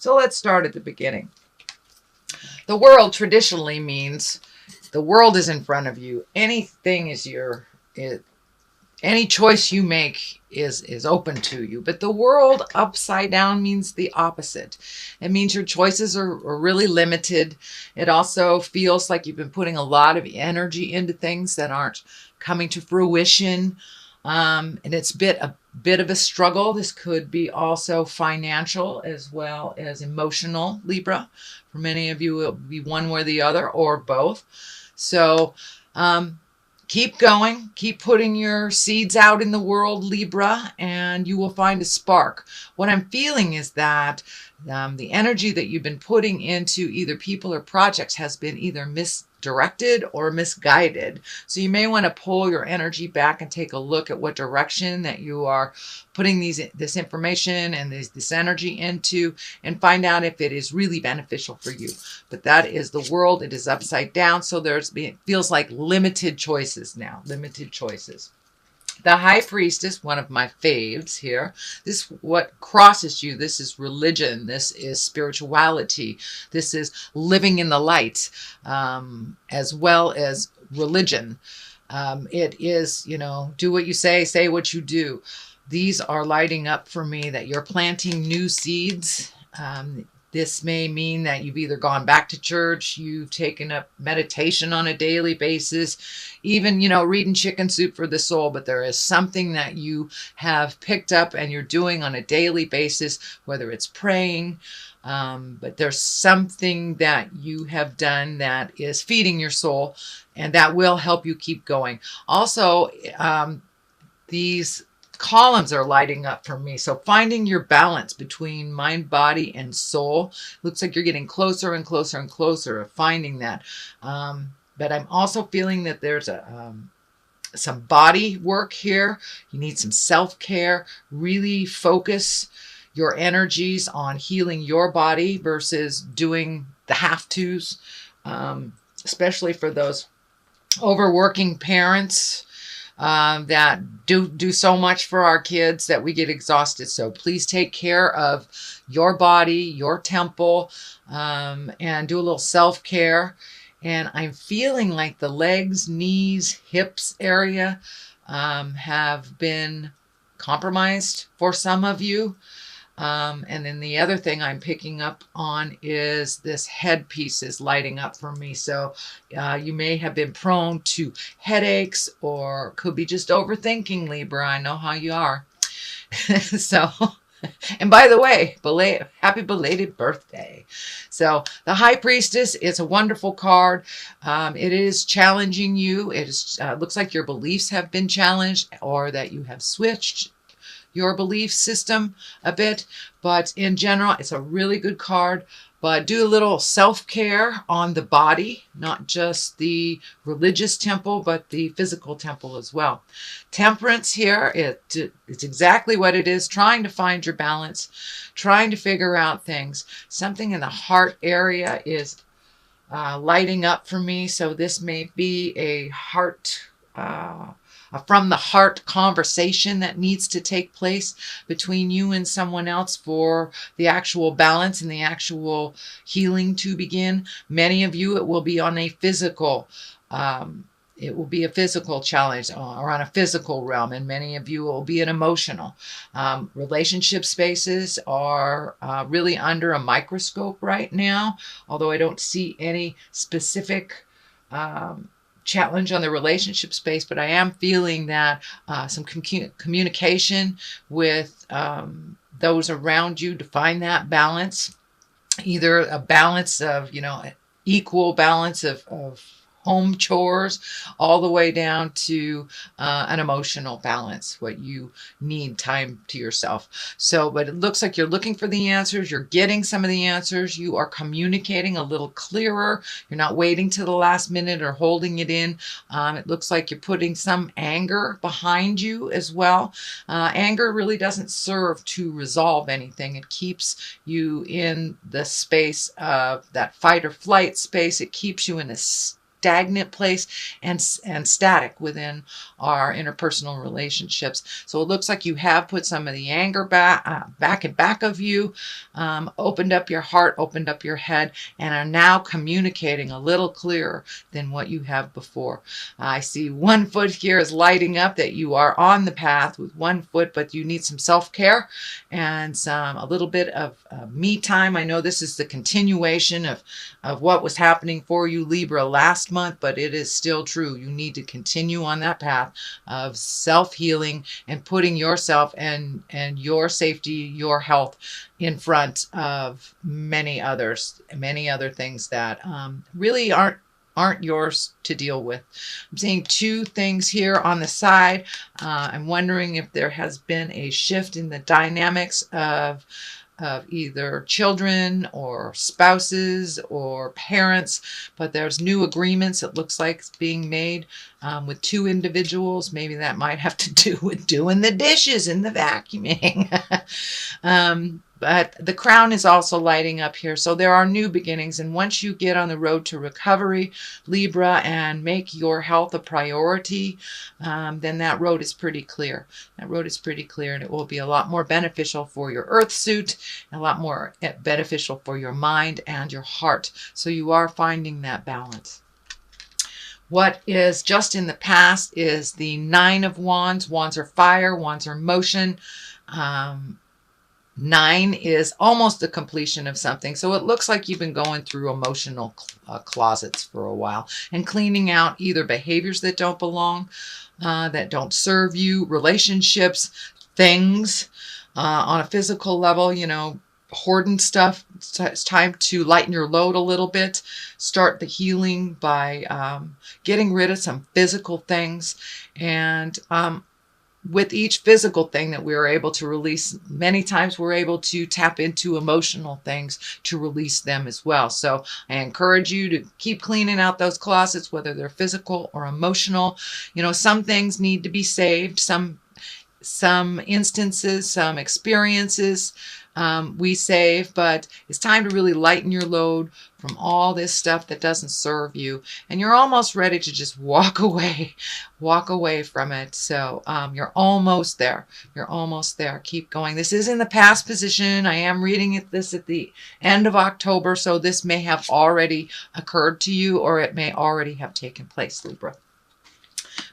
So let's start at the beginning. The world traditionally means the world is in front of you. Anything is any choice you make is open to you. But the world upside down means the opposite. It means your choices are really limited. It also feels like you've been putting a lot of energy into things that aren't coming to fruition. And it's a bit of a struggle. This could be also financial as well as emotional, Libra. For many of you, it'll be one or the other or both. So keep going, keep putting your seeds out in the world, Libra, and you will find a spark. What I'm feeling is that the energy that you've been putting into either people or projects has been either misdirected or misguided. So you may want to pull your energy back and take a look at what direction that you are putting this information and this energy into, and find out if it is really beneficial for you. But that is the world. It is upside down. So it feels like limited choices now, limited choices. The High Priestess, one of my faves here. This what crosses you. This is religion. This is spirituality. This is living in the light, as well as religion. It is, do what you say what you do. These are lighting up for me that you're planting new seeds. This may mean that you've either gone back to church, you've taken up meditation on a daily basis, even, reading Chicken Soup for the Soul, but there is something that you have picked up and you're doing on a daily basis, whether it's praying, but there's something that you have done that is feeding your soul, and that will help you keep going. Also, these columns are lighting up for me. So finding your balance between mind, body, and soul. Looks like you're getting closer and closer and closer of finding that. But I'm also feeling that there's some body work here. You need some self-care. Really focus your energies on healing your body versus doing the have-tos, especially for those overworking parents that do so much for our kids that we get exhausted. So please take care of your body, your temple, and do a little self-care. And I'm feeling like the legs, knees, hips area have been compromised for some of you. And then the other thing I'm picking up on is this headpiece is lighting up for me. So you may have been prone to headaches, or could be just overthinking, Libra. I know how you are. So, and by the way, happy belated birthday. So the High Priestess is a wonderful card. It is challenging you. It looks like your beliefs have been challenged, or that you have switched your belief system a bit, but in general, it's a really good card. But do a little self-care on the body, not just the religious temple, but the physical temple as well. Temperance here, it's exactly what it is, trying to find your balance, trying to figure out things. Something in the heart area is lighting up for me, so this may be a heart from the heart conversation that needs to take place between you and someone else for the actual balance and the actual healing to begin. Many of you, it will be on a physical challenge or on a physical realm, and many of you will be an emotional. Relationship spaces are really under a microscope right now, although I don't see any specific challenge on the relationship space, but I am feeling that some communication with those around you to find that balance, either a balance of, equal balance of home chores, all the way down to an emotional balance, what you need time to yourself. So, but it looks like you're looking for the answers. You're getting some of the answers. You are communicating a little clearer. You're not waiting to the last minute or holding it in. It looks like you're putting some anger behind you as well. Anger really doesn't serve to resolve anything. It keeps you in the space of that fight or flight space. It keeps you in a stagnant place and static within our interpersonal relationships. So it looks like you have put some of the anger back and back of you, opened up your heart, opened up your head, and are now communicating a little clearer than what you have before. I see one foot here is lighting up, that you are on the path with one foot, but you need some self-care and a little bit of me time. I know this is the continuation of what was happening for you, Libra, last month, but it is still true. You need to continue on that path of self-healing and putting yourself and your safety, your health in front of many other things that really aren't yours to deal with. I'm seeing two things here on the side. I'm wondering if there has been a shift in the dynamics of either children or spouses or parents, but there's new agreements, it looks like, it's being made with two individuals. Maybe that might have to do with doing the dishes and the vacuuming. But the crown is also lighting up here. So there are new beginnings. And once you get on the road to recovery, Libra, and make your health a priority, then that road is pretty clear. That road is pretty clear, and it will be a lot more beneficial for your earth suit, a lot more beneficial for your mind and your heart. So you are finding that balance. What is just in the past is the Nine of Wands. Wands are fire, wands are motion. 9 is almost the completion of something. So it looks like you've been going through emotional closets for a while and cleaning out either behaviors that don't belong, that don't serve you, relationships, things on a physical level, hoarding stuff. It's time to lighten your load a little bit. Start the healing by getting rid of some physical things. And with each physical thing that we're able to release, many times we're able to tap into emotional things to release them as well. So I encourage you to keep cleaning out those closets, whether they're physical or emotional. Some things need to be saved. Some instances, some experiences we save, but it's time to really lighten your load from all this stuff that doesn't serve you, and you're almost ready to just walk away from it. So you're almost there. Keep going. This is in the past position. I am reading this at the end of October, so this may have already occurred to you, or it may already have taken place, Libra.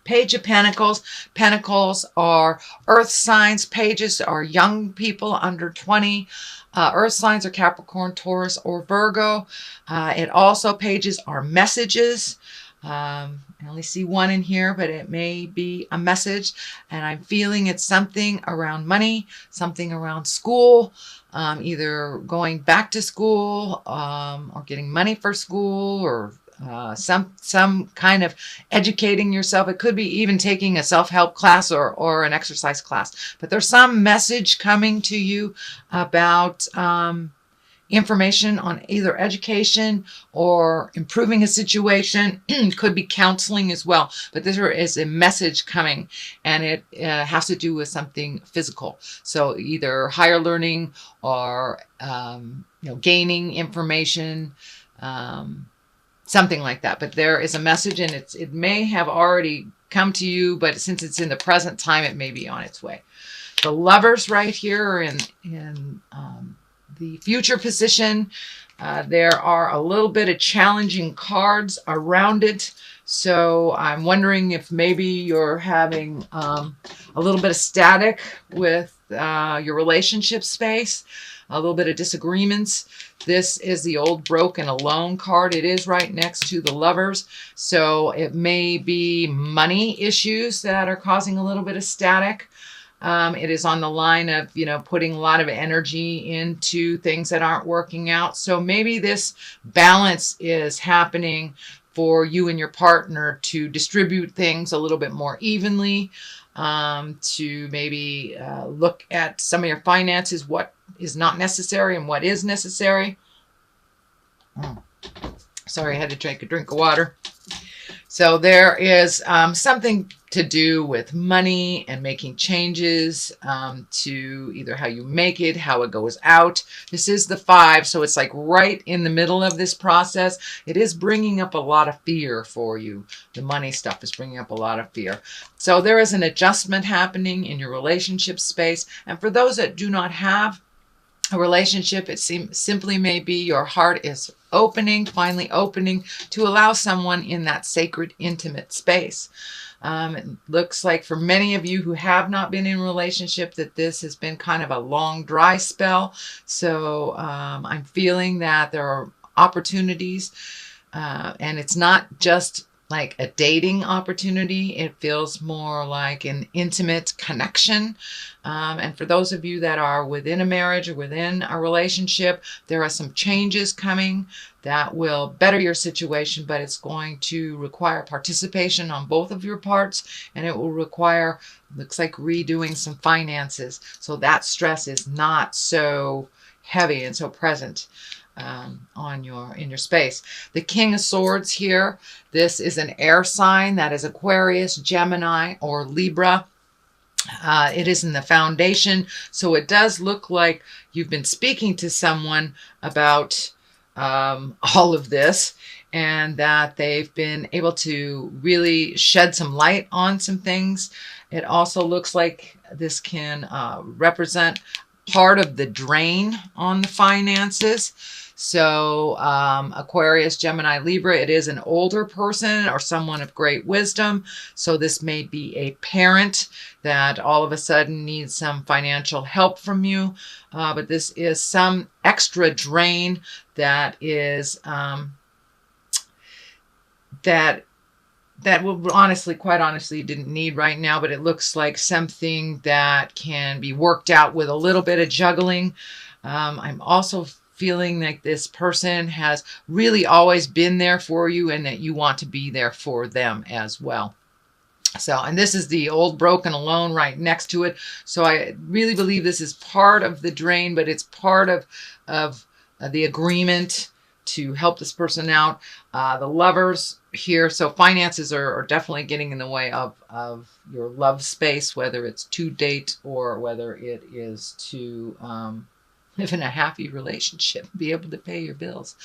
Page of Pentacles. Pentacles are earth signs. Pages are young people under 20. Earth signs are Capricorn, Taurus, or Virgo. Pages are messages. I only see one in here, but it may be a message. And I'm feeling it's something around money, something around school, either going back to school or getting money for school, or some kind of educating yourself. It could be even taking a self-help class or an exercise class. But there's some message coming to you about information on either education or improving a situation. Could be counseling as well. But there is a message coming, and it has to do with something physical. So either higher learning or gaining information, something like that. But there is a message, and it may have already come to you, but since it's in the present time, it may be on its way. The Lovers right here are in the future position. There are a little bit of challenging cards around it. So I'm wondering if maybe you're having a little bit of static with your relationship space, a little bit of disagreements. This is the old, broken, alone card. It is right next to the Lovers. So it may be money issues that are causing a little bit of static. It is on the line of, putting a lot of energy into things that aren't working out. So maybe this balance is happening for you and your partner to distribute things a little bit more evenly, to maybe look at some of your finances, what is not necessary and what is necessary. Sorry, I had to take a drink of water. So there is something to do with money and making changes to either how you make it, how it goes out. This is the 5, so it's like right in the middle of this process. It is bringing up a lot of fear for you. The money stuff is bringing up a lot of fear. So there is an adjustment happening in your relationship space. And for those that do not have a relationship, it simply may be your heart is opening, finally opening to allow someone in that sacred, intimate space. It looks like for many of you who have not been in a relationship that this has been kind of a long, dry spell. So I'm feeling that there are opportunities, and it's not just like a dating opportunity. It feels more like an intimate connection. And for those of you that are within a marriage or within a relationship, there are some changes coming that will better your situation, but it's going to require participation on both of your parts, and it will require, looks like, redoing some finances. So that stress is not so heavy and so present in your space. The King of Swords here, this is an air sign. That is Aquarius, Gemini, or Libra. It is in the foundation, so it does look like you've been speaking to someone about all of this, and that they've been able to really shed some light on some things. It also looks like this can represent part of the drain on the finances. So Aquarius, Gemini, Libra, it is an older person or someone of great wisdom. So this may be a parent that all of a sudden needs some financial help from you. But this is some extra drain that is that will honestly, quite honestly, didn't need right now, but it looks like something that can be worked out with a little bit of juggling. I'm also feeling like this person has really always been there for you and that you want to be there for them as well. So, and this is the old, broken, alone right next to it. So I really believe this is part of the drain, but it's part of the agreement to help this person out. The Lovers here. So finances are definitely getting in the way of your love space, whether it's to date or whether it is to live in a happy relationship, be able to pay your bills.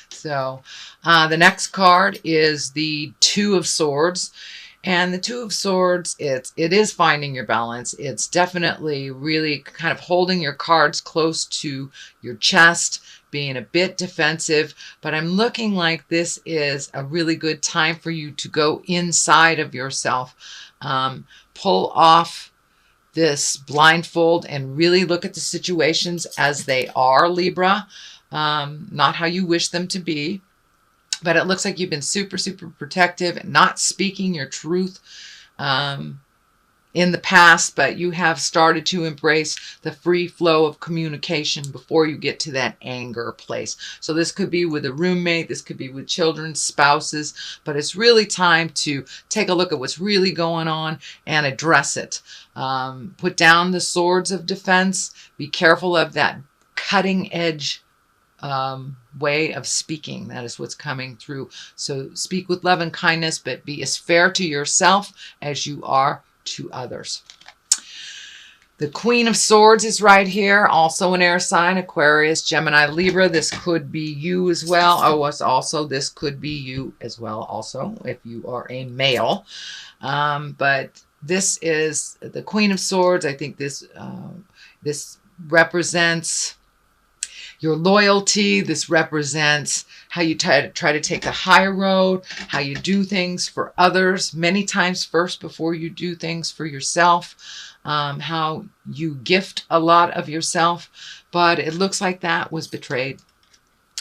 So the next card is the Two of Swords. And the Two of Swords, it is finding your balance. It's definitely really kind of holding your cards close to your chest, being a bit defensive. But I'm looking like this is a really good time for you to go inside of yourself, pull off this blindfold and really look at the situations as they are, Libra, not how you wish them to be. But it looks like you've been super, super protective and not speaking your truth in the past, but you have started to embrace the free flow of communication before you get to that anger place. So this could be with a roommate, this could be with children, spouses, but it's really time to take a look at what's really going on and address it. Put down the swords of defense. Be careful of that cutting edge way of speaking. That is what's coming through. So speak with love and kindness, but be as fair to yourself as you are to others. The Queen of Swords is right here, also an air sign, Aquarius, Gemini, Libra. This could be you as well. Oh, also this could be you as well also if you are a male. But this is the Queen of Swords. I think this represents your loyalty. This represents how you try to take the high road, how you do things for others, many times first before you do things for yourself, how you gift a lot of yourself. But it looks like that was betrayed.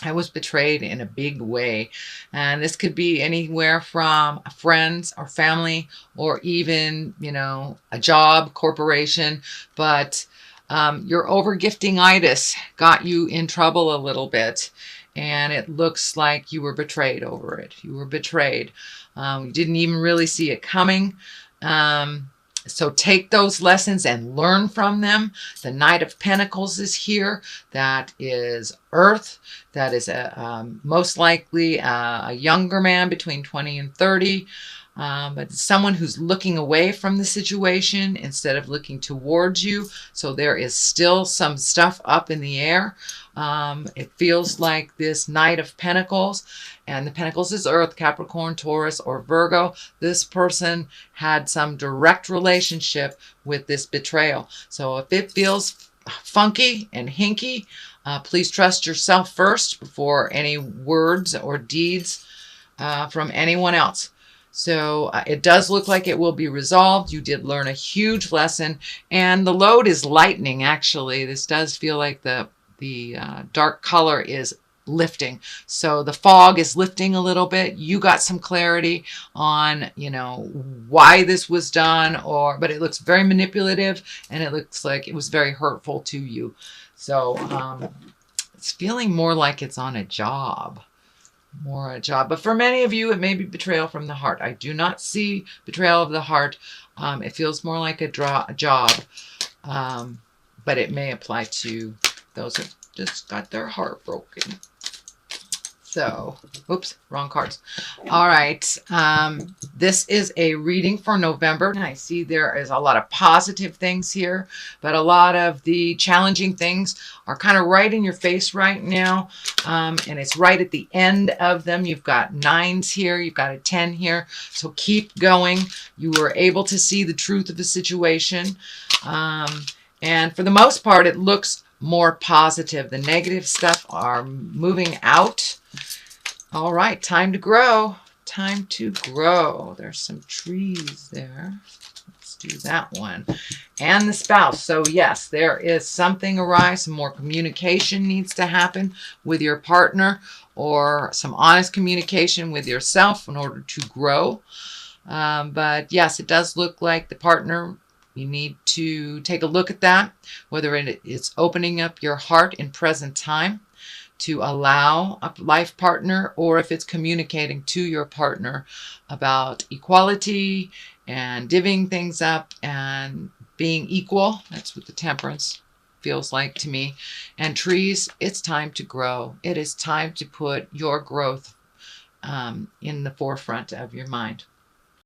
I was betrayed in a big way. And this could be anywhere from friends or family or even, a job, corporation. But your overgifting-itis got you in trouble a little bit, and it looks like you were betrayed over it. You were betrayed. You didn't even really see it coming. So take those lessons and learn from them. The Knight of Pentacles is here. That is Earth. That is most likely a younger man between 20 and 30. but it's someone who's looking away from the situation instead of looking towards you. So there is still some stuff up in the air. It feels like this Knight of Pentacles, and the Pentacles is Earth, Capricorn, Taurus, or Virgo. This person had some direct relationship with this betrayal. So if it feels funky and hinky, please trust yourself first before any words or deeds from anyone else. So it does look like it will be resolved. You did learn a huge lesson, and the load is lightening. Actually, this does feel like the dark color is lifting. So the fog is lifting a little bit. You got some clarity on, why this was done, but it looks very manipulative, and it looks like it was very hurtful to you. So it's feeling more like it's on a job. But for many of you, it may be betrayal from the heart. I do not see betrayal of the heart. It feels more like a job, but it may apply to those who just got their heart broken. So, oops, wrong cards. All right. This is a reading for November. And I see there is a lot of positive things here, but a lot of the challenging things are kind of right in your face right now. And it's right at the end of them. You've got 9s here. You've got a 10 here. So keep going. You were able to see the truth of the situation. And for the most part, it looks more positive. The negative stuff are moving out. All right, time to grow. Time to grow. There's some trees there. Let's do that one. And the spouse. So yes, there is something arise. Some more communication needs to happen with your partner, or some honest communication with yourself in order to grow. But yes, it does look like the partner, you need to take a look at that, whether it's opening up your heart in present time to allow a life partner, or if it's communicating to your partner about equality and divvying things up and being equal. That's what the Temperance feels like to me. And trees, it's time to grow. It is time to put your growth in the forefront of your mind.